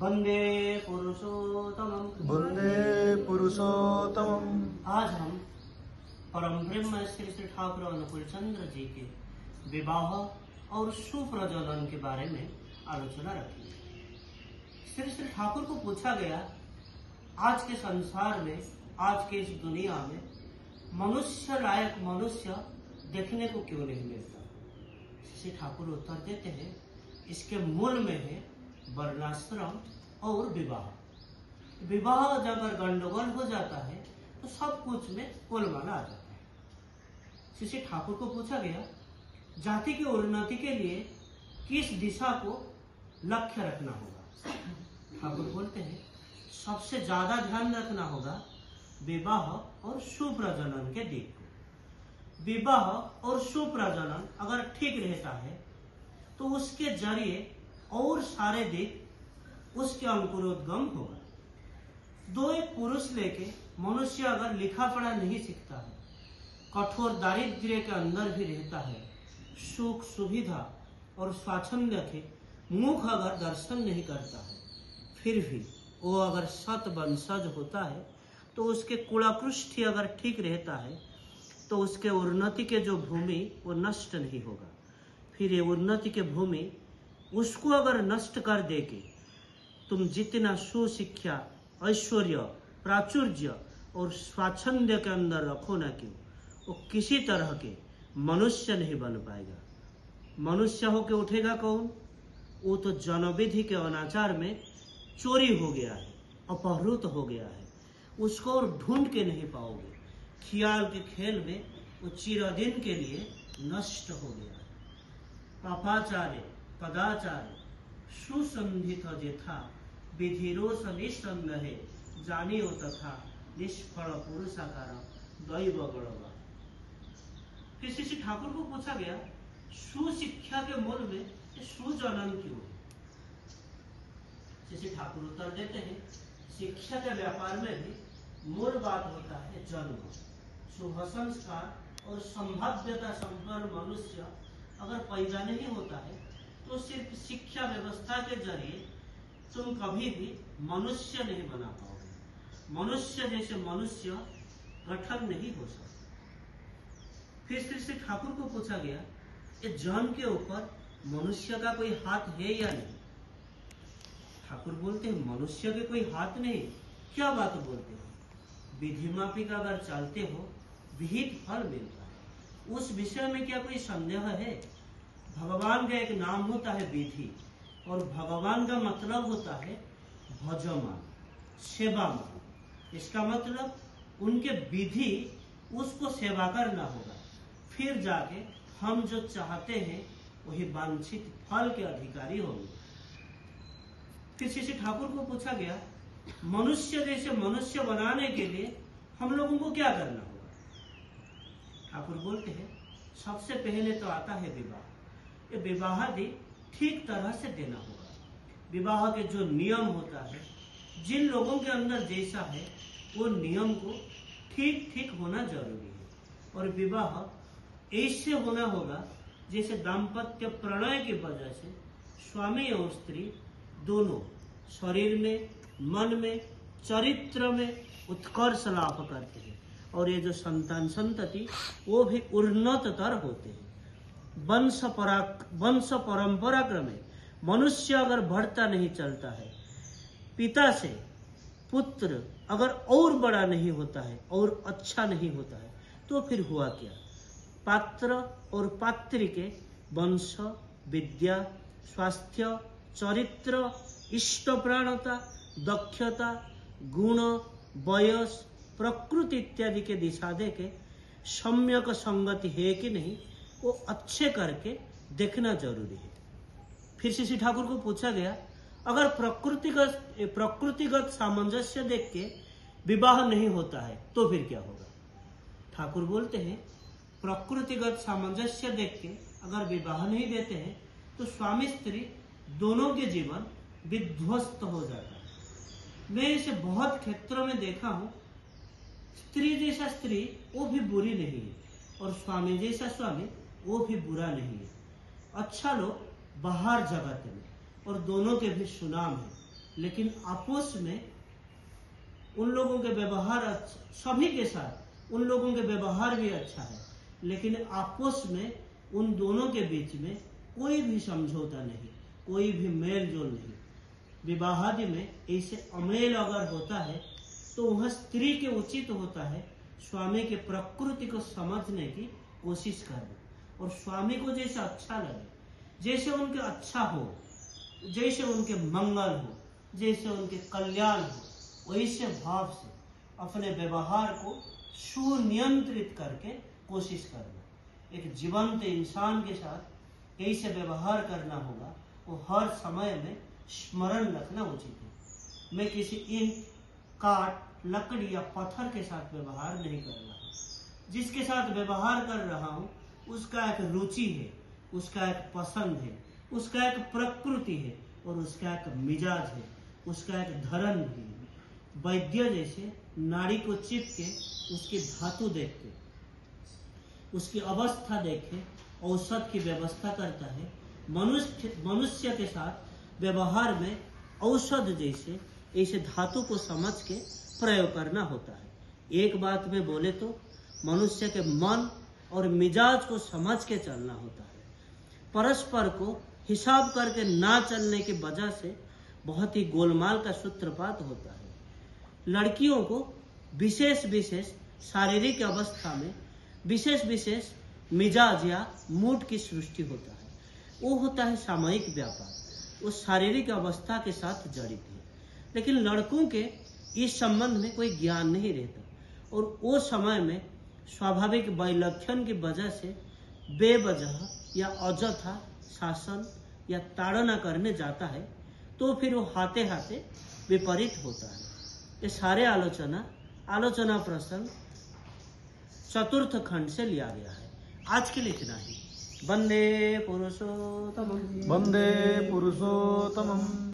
वंदे पुरुषोत्तमम्। वंदे पुरुषोत्तमम्। आज हम परम ब्रह्म श्री श्री ठाकुर अनुकूल चंद्र जी के विवाह और सुप्रजनन के बारे में आलोचना रखेंगे। श्री श्री ठाकुर को पूछा गया, आज के संसार में, आज के इस दुनिया में मनुष्य लायक मनुष्य देखने को क्यों नहीं मिलता? श्री ठाकुर उत्तर देते हैं, इसके मूल में है वर्णाश्रम और विवाह। विवाह जब अगर गंडगोल हो जाता है तो सब कुछ में गोलमाल आ जाता है। श्री ठाकुर को पूछा गया, जाति की उन्नति के लिए किस दिशा को लक्ष्य रखना होगा? ठाकुर बोलते हैं, सबसे ज्यादा ध्यान रखना होगा विवाह और सुप्रजनन के दिक को। विवाह और सुप्रजनन अगर ठीक रहता है तो उसके जरिए और सारे दिक उसके अंकुरोद्गम होगा। दो एक पुरुष लेके मनुष्य अगर लिखा पढ़ा नहीं सीखता है, कठोर दारिद्र्य के अंदर भी रहता है, सुख सुविधा और स्वाच्छंद्य के मुख अगर दर्शन नहीं करता है, फिर भी वो अगर सत वंशज होता है तो उसके कुलाकृष्टि अगर ठीक रहता है तो उसके उन्नति के जो भूमि वो नष्ट नहीं होगा। फिर ये उन्नति के भूमि उसको अगर नष्ट कर देके तुम जितना सुशिक्षा, ऐश्वर्य, प्राचुर्य और स्वाच्छंद्य के अंदर रखो ना क्यों, वो किसी तरह के मनुष्य नहीं बन पाएगा। मनुष्य होके उठेगा कौन? वो तो जनविधि के अनाचार में चोरी हो गया है, अपहृत हो गया है, उसको और ढूंढ के नहीं पाओगे। ख्याल के खेल में वो चिरदिन के लिए नष्ट हो गया है। पापाचार्य पदाचार्य सुसंधित जेथा विधिरोष निसंदेहे जानियो तथा निष्फल पुरुषाकार दैव गणवा। फिर श्री ठाकुर को पूछा गया, सुशिक्षा के मूल में सुजनन क्यों है? श्री ठाकुर उत्तर देते हैं, शिक्षा के व्यापार में भी मूल बात होता है जन्म। शुभ संस्कार और संभाव्यता संपन्न मनुष्य अगर पैदा नहीं होता है तो सिर्फ शिक्षा व्यवस्था के जरिए तुम कभी भी मनुष्य नहीं बना पाओगे। मनुष्य जैसे मनुष्य गठन नहीं हो सकता। फिर श्री ठाकुर को पूछा गया, ये जन्म के ऊपर मनुष्य का कोई हाथ है या नहीं? ठाकुर बोलते हैं, मनुष्य के कोई हाथ नहीं। क्या बात बोलते हो? विधि माफिक अगर चलते हो विहित फल मिलता है, उस विषय में क्या कोई संदेह है? भगवान का एक नाम होता है विधि, और भगवान का मतलब होता है भजमान, सेवामान। इसका मतलब उनके विधि उसको सेवा करना होगा, फिर जाके हम जो चाहते हैं वही वांछित फल के अधिकारी होंगे। फिर श्री ठाकुर को पूछा गया, मनुष्य जैसे मनुष्य बनाने के लिए हम लोगों को क्या करना होगा? ठाकुर बोलते हैं, सबसे पहले तो आता है विवाह। ये विवाह भी ठीक तरह से देना होगा। विवाह के जो नियम होता है, जिन लोगों के अंदर जैसा है वो नियम को ठीक ठीक होना जरूरी है। और विवाह ऐसे होना होगा जैसे दाम्पत्य प्रणय की वजह से स्वामी और स्त्री दोनों शरीर में, मन में, चरित्र में उत्कर्ष लाभ करते हैं, और ये जो संतान संतति वो भी उन्नततर होते हैं। वंश परंपरा क्रमे मनुष्य अगर बढ़ता नहीं चलता है, पिता से पुत्र अगर और बड़ा नहीं होता है और अच्छा नहीं होता है, तो फिर हुआ क्या? पात्र और पात्री के वंश, विद्या, स्वास्थ्य, चरित्र, इष्टप्राणता, दक्षता, गुण, वयस, प्रकृति इत्यादि के दिशा दे के सम्यक संगति है कि नहीं वो अच्छे करके देखना जरूरी है। फिर श्री ठाकुर को पूछा गया, अगर प्रकृतिगत सामंजस्य देख के विवाह नहीं होता है तो फिर क्या होगा? ठाकुर बोलते हैं, प्रकृतिगत सामंजस्य देख के अगर विवाह नहीं देते हैं तो स्वामी स्त्री दोनों के जीवन विध्वस्त हो जाता है। मैं इसे बहुत क्षेत्रों में देखा हूँ। स्त्री जैसा स्त्री वो भी बुरी नहीं है, और स्वामी जैसा स्वामी वो भी बुरा नहीं है। अच्छा लोग बाहर जगत में, और दोनों के भी सुनाम है। लेकिन आपस में उन लोगों के व्यवहार सभी के साथ उन लोगों के व्यवहार भी अच्छा है, लेकिन आपस में उन दोनों के बीच में कोई भी समझौता नहीं, कोई भी मेल जोल नहीं। विवाहादि में ऐसे अमेल अगर होता है तो वह स्त्री के उचित होता है स्वामी के प्रकृति को समझने की कोशिश करना, और स्वामी को जैसा अच्छा लगे, जैसे उनके अच्छा हो, जैसे उनके मंगल हो, जैसे उनके कल्याण हो, वैसे भाव से अपने व्यवहार को सुनियंत्रित करके कोशिश करना। एक जीवंत इंसान के साथ कैसे व्यवहार करना होगा वो हर समय में स्मरण रखना उचित है। मैं किसी ईंट, काट, लकड़ी या पत्थर के साथ व्यवहार नहीं कर रहा हूँ। जिसके साथ व्यवहार कर रहा हूँ उसका एक रुचि है, उसका एक पसंद है, उसका एक प्रकृति है और उसका एक मिजाज है, उसका एक धर्म भी है। वैद्य जैसे नाड़ी को चिप के उसकी धातु देख के, उसकी अवस्था देख के औषध की व्यवस्था करता है। मनुष्य के साथ व्यवहार में औषध जैसे ऐसे धातु को समझ के प्रयोग करना होता है। एक बात में बोले तो मनुष्य के मन और मिजाज को समझ के चलना होता है। परस्पर को हिसाब करके ना चलने की वजह से बहुत ही गोलमाल का सूत्रपात होता है। लड़कियों को विशेष विशेष शारीरिक अवस्था में विशेष विशेष मिजाज या मूड की सृष्टि होता है। वो होता है सामयिक व्यापार, वो शारीरिक अवस्था के साथ जड़ित है। लेकिन लड़कों के इस संबंध में कोई ज्ञान नहीं रहता और वो समय में स्वाभाविक वैलक्षण की वजह से बेवजह या अजथा शासन या ताड़ना करने जाता है, तो फिर वो हाथे हाथे विपरीत होता है। ये सारे आलोचना प्रसंग चतुर्थ खंड से लिया गया है। आज के लिए इतना ही। वंदे पुरुषोत्तमम्। वंदे पुरुषोत्तमम्।